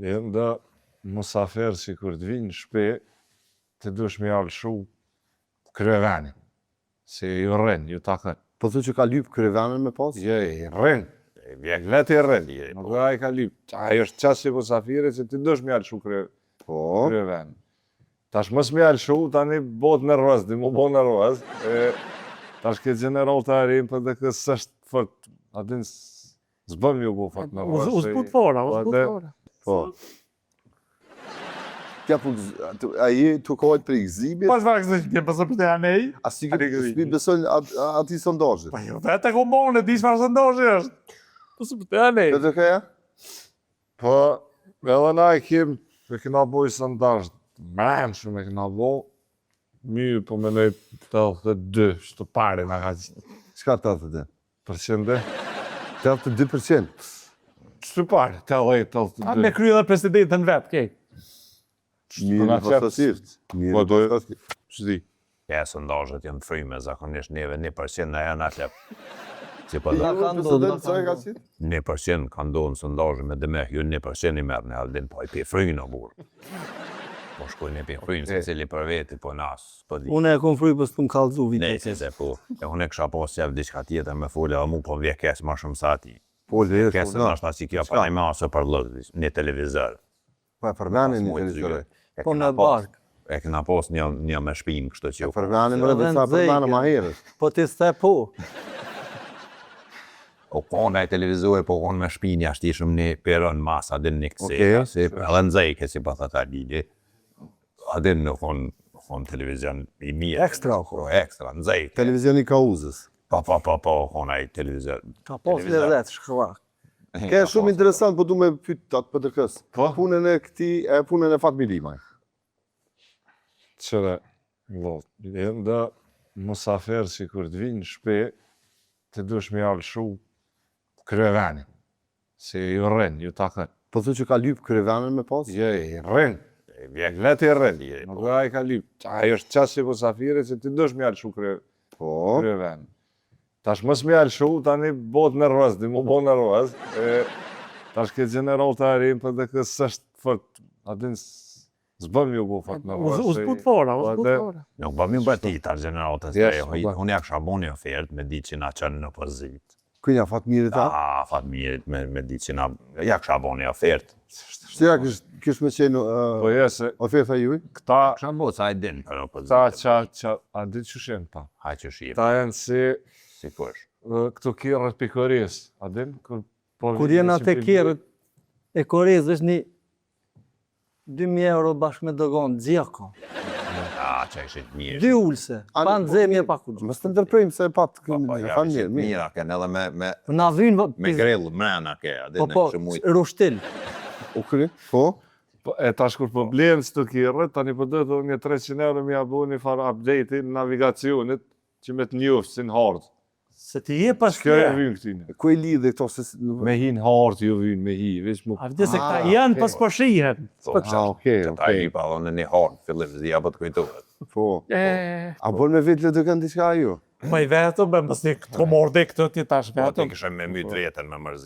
Dhe musafer që kur të vinë në shtëpi, të dush me alëshu kryevenin. Se ju rrin, ju takën. Po thë që ka lyp kryevenin me pas? Jo, i rrin. Vjeglet i rrin. Nuk a i ka lyp. Ajo është qasë i musafire që ti dush me alëshu kryevenin. Tash mos me alëshu, tani bot nervoz, di mu bo nervoz. Tash ke general të arim, për dhe kësë është fort, adin s'bëm ju bu fort nervoz. U s'put fora, Po. Kja po, a je të kohët për ekzibit? Pas vakës në që pësë për të anej? A si s'pi besojnë ati sondazhit? Pa jo, vetë e ku monë, e di shfarë sondazhi është. Pësë për të anej? Dhe të këja? Po, edhe na e e kena boj sondazh, mrenë shumë e kena bo, mjë po menoj 82, shtë pare nga ka qitë. Qka 82? Përqende? 82%? Shtë pare, 82. A me kry edhe presidentën vetë, kej. Mirë pastasisht. Po do çdi. Ja, sondazhet janë të fryme, zakonisht neve 1% na janë atlep. Si po Ka da, ndodhur, sa e ka qenë? 1% ka ndonë sondazhe me dëmeh, ju 1% i merë në Aldin, po i pi frynë o burë. Po shkojnë e pi frynë, se cili për veti, po nas, po di. Unë e kom fry për s'kum kallëzu vitë. Ne, se po, e unë e kësha pas qef diçka tjetër me fole, a mu po vje kes ma shumë sa ti. Po, dhe Kesë në ashta si kjo pa i masë për lëzis, një televizor. Po, e përmenin një televizore. Po në barkë. E këna pas një me shpinë, kështë që E përmenin mërë dhe sa përmenin ma herës. Po ti s'te po. O kona e televizore, po konë me shpinë, jashtë ishëm një perën masa, adin një këse, Okej. si edhe në zejke, si pa thata ligje. Adin në konë televizion i mirë. Ekstra, Po, ekstra, në zejke. Televizioni ka uzës. Po, kona i televizion. Ka pas lezet, shkëllak. Ke shumë interesant, po du me pyt atë për dërkës. Po? Punën e këti, punën e Fatmi Limaj. Qëre, lot. Dhe musafer që kur të vinë në shtëpi, të dush me alëshu kryevenin. Se ju rrin, ju takën. Po thë që ka lyp kryevenin me pas? Jo, i rrin. Vjeglet i rrin. Nuk a i ka lyp. Ajo është qasë i musafire që ti dush me alëshu Po. kryevenin. Tash mos me alëshu, tani bot nervoz, di mu bo nervoz. Tash ke general të arim, për dhe kësë është fort, adin s'bëm ju bu fort nervoz. U s'put fora, u s'put dhe- fora. Nuk bëmi bërtitar generatës, Yes, unë ja kësha bo një ofertë me di që na qënë në pozit. Kënja Fatmirit ta? Fatmirit me di që na, ja kësha bo një ofertë. Shtira kish me qenë Po jesë, oferta juj? këta, Kësha bo sa e din për opozit. a di që shenë ta? Ha që shqip, Ta janë si si kush. këto kjerët pikoris, a din? Kur jenë atë kjerët e Korezë është një 2.000 euro bashkë me dogonë, gjako. Që ishit mirë. 2 ulse, pa në zemje pa kur. Mës të ndërprejmë se e patë Po, kënë, ja, fanë ishit mirë. mira, kënë edhe Na vynë, me grellë mrena ke, po adin po, e kështë mujtë. rushtil. U kry? Po? E tash kur po blenë së të kjerët, tani po dhe dhe një 300 euro mi abu një farë update-i në navigacionit që me të njoftë si në hardë. Se ti je pas Kjo e kërë. vynë këtine. Ku e lidhe këto se... Me hinë hardë ju vynë, me hi, veç mu... A vëtë se këta Ah, janë okay. pas po shihen. okej, Ta i pa dhe në një hardë, fillim zi apo të kujtohet. Po. A bon me vetë le të kënë diçka ju? Po i vetëm, mësë një këto morde këtë ti tash Po vetëm. ti këshë me mytë vetën me mërzi.